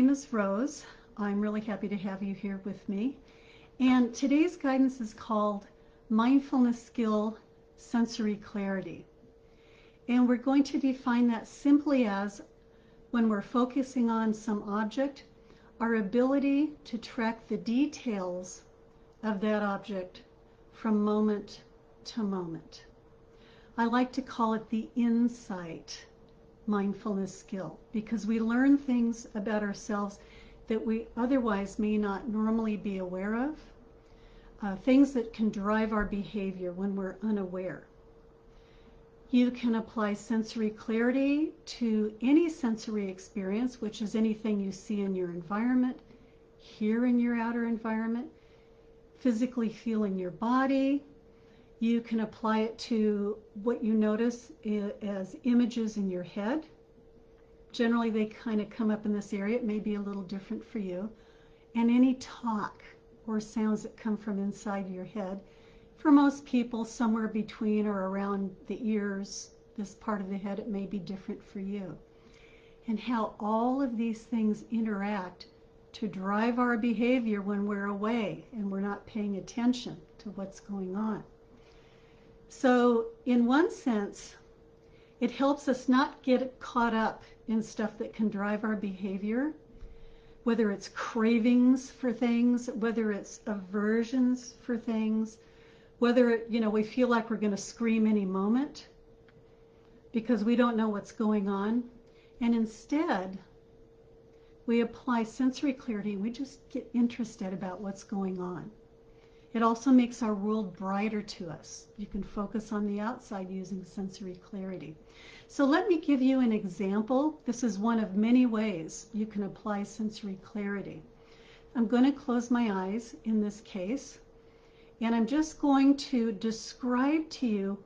My name is Rose. I'm really happy to have you here with me. And today's guidance is called Mindfulness Skill Sensory Clarity. And we're going to define that simply as when we're focusing on some object, our ability to track the details of that object from moment to moment. I like to call it the insight mindfulness skill because we learn things about ourselves that we otherwise may not normally be aware of, things that can drive our behavior when we're unaware. You can apply sensory clarity to any sensory experience, which is anything you see in your environment, hear in your outer environment, physically feel in your body. You can apply it to what you notice as images in your head. Generally, they kind of come up in this area. It may be a little different for you. And any talk or sounds that come from inside your head. For most people, somewhere between or around the ears, this part of the head, it may be different for you. And how all of these things interact to drive our behavior when we're away and we're not paying attention to what's going on. So in one sense, it helps us not get caught up in stuff that can drive our behavior, whether it's cravings for things, whether it's aversions for things, whether we feel like we're going to scream any moment because we don't know what's going on. And instead, we apply sensory clarity and we just get interested about what's going on. It also makes our world brighter to us. You can focus on the outside using sensory clarity. So let me give you an example. This is one of many ways you can apply sensory clarity. I'm going to close my eyes in this case, and I'm just going to describe to you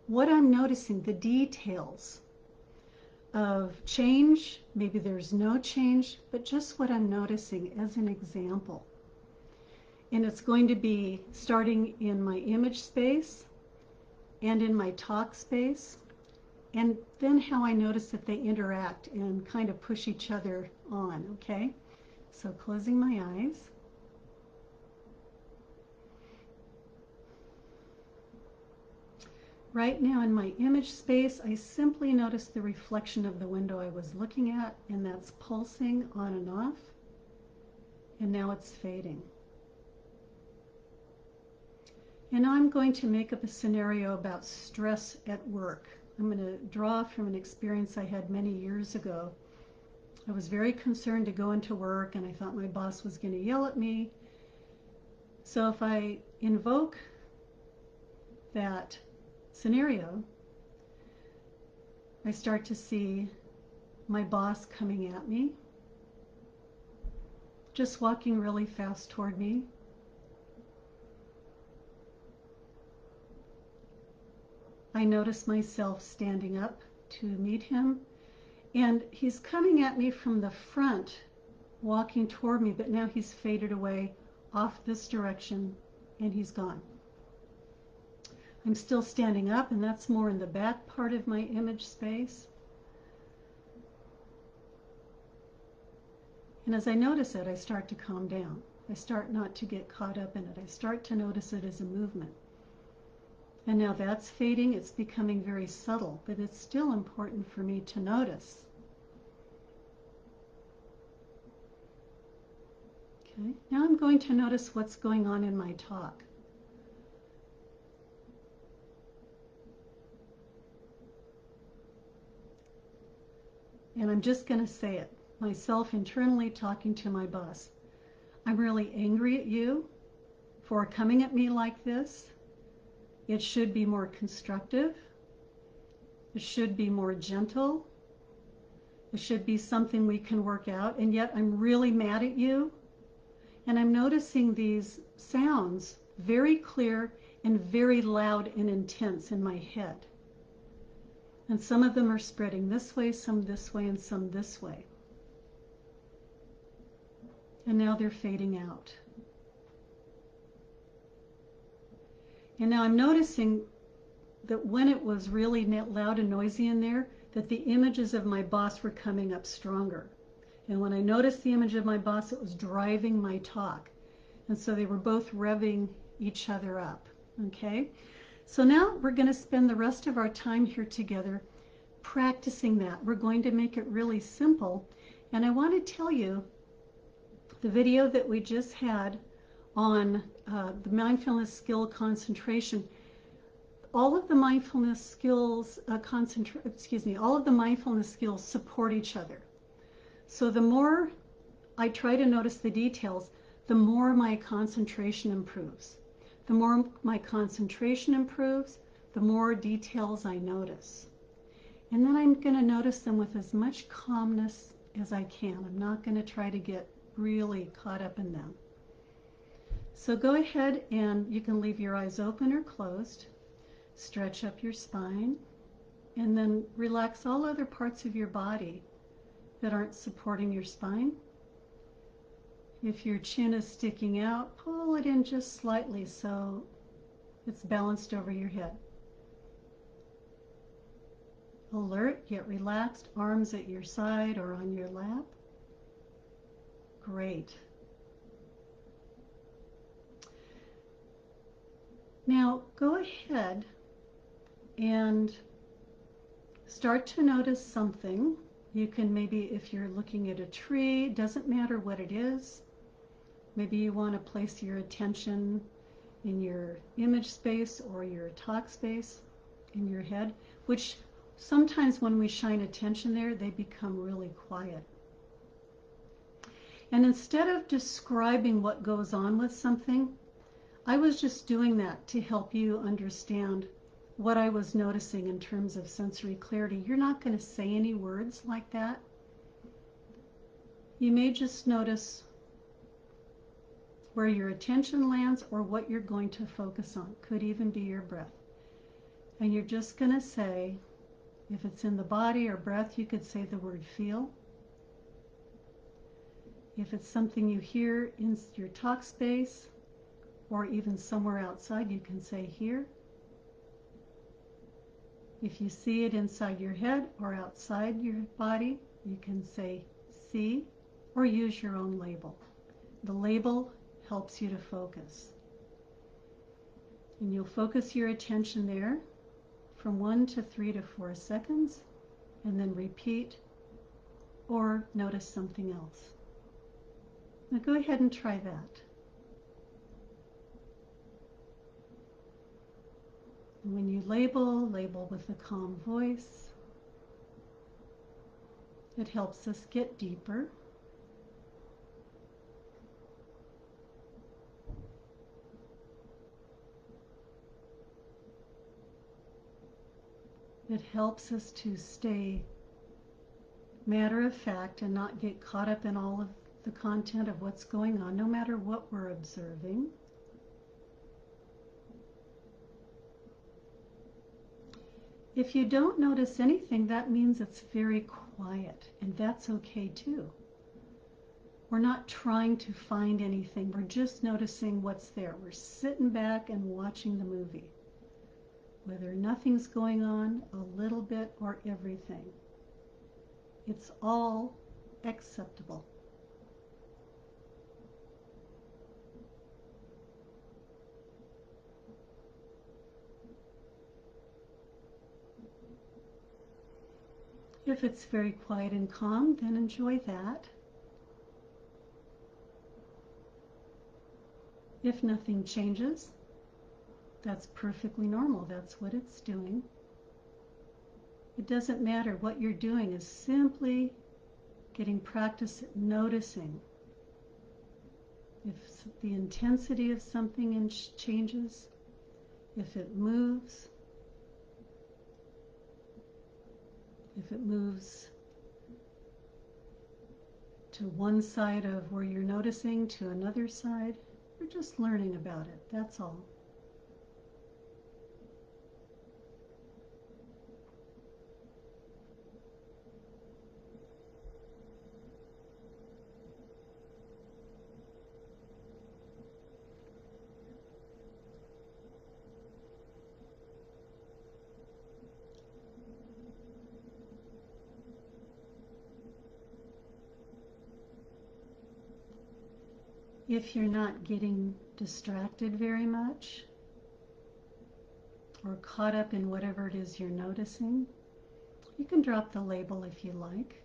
what I'm noticing, the details of change. Maybe there's no change, but just what I'm noticing as an example. And it's going to be starting in my image space and in my talk space, and then how I notice that they interact and kind of push each other on, okay? So closing my eyes. Right now in my image space, I simply notice the reflection of the window I was looking at, and that's pulsing on and off, and now it's fading. And now I'm going to make up a scenario about stress at work. I'm going to draw from an experience I had many years ago. I was very concerned to go into work, and I thought my boss was going to yell at me. So if I invoke that scenario, I start to see my boss coming at me, just walking really fast toward me. I notice myself standing up to meet him, and he's coming at me from the front, walking toward me, but now he's faded away off this direction, and he's gone. I'm still standing up, and that's more in the back part of my image space. And as I notice it, I start to calm down. I start not to get caught up in it. I start to notice it as a movement. And now that's fading. It's becoming very subtle, but it's still important for me to notice. Okay, now I'm going to notice what's going on in my talk. And I'm just going to say it, myself internally talking to my boss. I'm really angry at you for coming at me like this. It should be more constructive. It should be more gentle. It should be something we can work out. And yet I'm really mad at you. And I'm noticing these sounds very clear and very loud and intense in my head. And some of them are spreading this way, some this way, and some this way. And now they're fading out. And now I'm noticing that when it was really loud and noisy in there, that the images of my boss were coming up stronger. And when I noticed the image of my boss, it was driving my talk. And so they were both revving each other up. Okay? So now we're going to spend the rest of our time here together practicing that. We're going to make it really simple. And I want to tell you the video that we just had on the mindfulness skill concentration. All of the mindfulness skills all of the mindfulness skills support each other. So the more I try to notice the details, the more my concentration improves. The more my concentration improves, the more details I notice. And then I'm going to notice them with as much calmness as I can. I'm not going to try to get really caught up in them. So go ahead and you can leave your eyes open or closed. Stretch up your spine, and then relax all other parts of your body that aren't supporting your spine. If your chin is sticking out, pull it in just slightly so it's balanced over your head. Alert, yet relaxed, arms at your side or on your lap. Great. Now go ahead and start to notice something. You can maybe, if you're looking at a tree, doesn't matter what it is. Maybe you want to place your attention in your image space or your talk space in your head, which sometimes when we shine attention there, they become really quiet. And instead of describing what goes on with something, I was just doing that to help you understand what I was noticing in terms of sensory clarity. You're not going to say any words like that. You may just notice where your attention lands or what you're going to focus on. Could even be your breath. And you're just going to say, if it's in the body or breath, you could say the word feel. If it's something you hear in your talk space or even somewhere outside, you can say hear. If you see it inside your head or outside your body, you can say see or use your own label. The label helps you to focus. And you'll focus your attention there from 1 to 3 to 4 seconds and then repeat or notice something else. Now go ahead and try that. And when you label with a calm voice. It helps us get deeper. It helps us to stay matter of fact and not get caught up in all of the content of what's going on, no matter what we're observing. If you don't notice anything, that means it's very quiet, and that's okay too. We're not trying to find anything. We're just noticing what's there. We're sitting back and watching the movie. Whether nothing's going on, a little bit, or everything. It's all acceptable. If it's very quiet and calm, then enjoy that. If nothing changes, that's perfectly normal. That's what it's doing. It doesn't matter. What you're doing is simply getting practice at noticing. If the intensity of something changes, if it moves, to one side of where you're noticing to another side, you're just learning about it. That's all. If you're not getting distracted very much or caught up in whatever it is you're noticing, you can drop the label if you like.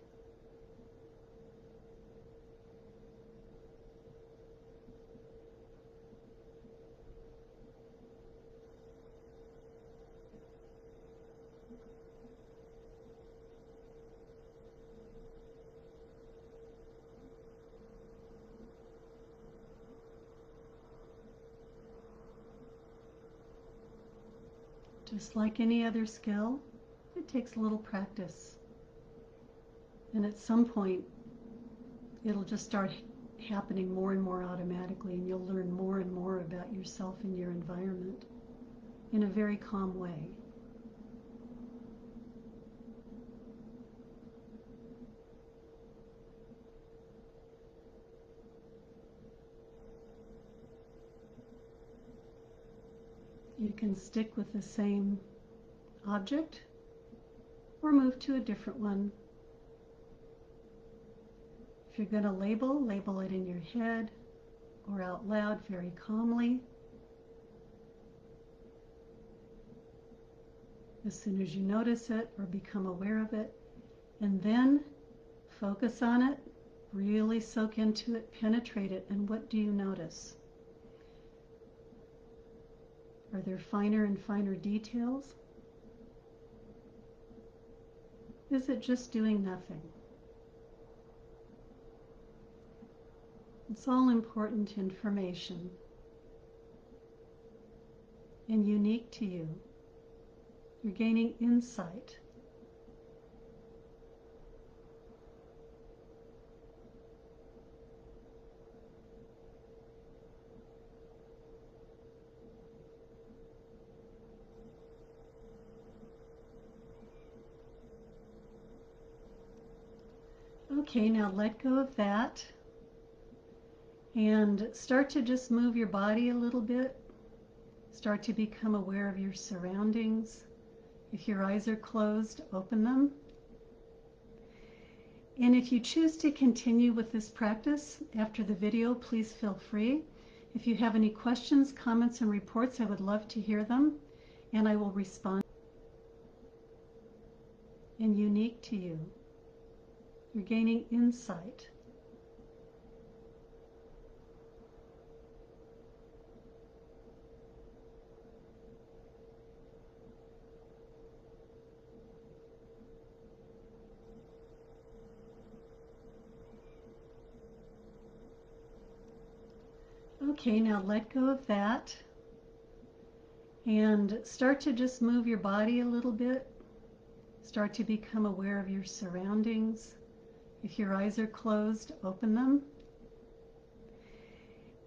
Just like any other skill, it takes a little practice. And at some point, it'll just start happening more and more automatically, and you'll learn more and more about yourself and your environment in a very calm way. You can stick with the same object or move to a different one. If you're going to label it in your head or out loud very calmly. As soon as you notice it or become aware of it, and then focus on it, really soak into it, penetrate it, and what do you notice? Are there finer and finer details? Is it just doing nothing? It's all important information and unique to you. You're gaining insight. Okay, now let go of that and start to just move your body a little bit. Start to become aware of your surroundings. If your eyes are closed, open them. And if you choose to continue with this practice after the video, please feel free. If you have any questions, comments, and reports, I would love to hear them, and I will respond. And unique to you. You're gaining insight. Okay, now let go of that and start to just move your body a little bit. Start to become aware of your surroundings. If your eyes are closed, open them.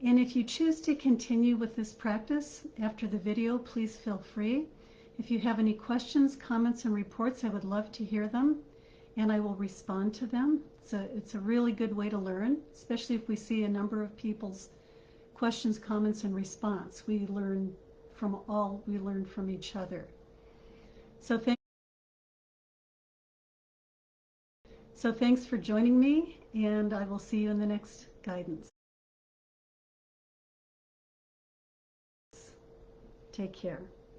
And if you choose to continue with this practice after the video, please feel free. If you have any questions, comments, and reports, I would love to hear them, and I will respond to them. It's a really good way to learn, especially if we see a number of people's questions, comments, and response. We learn from each other. So thanks for joining me, and I will see you in the next guidance. Take care.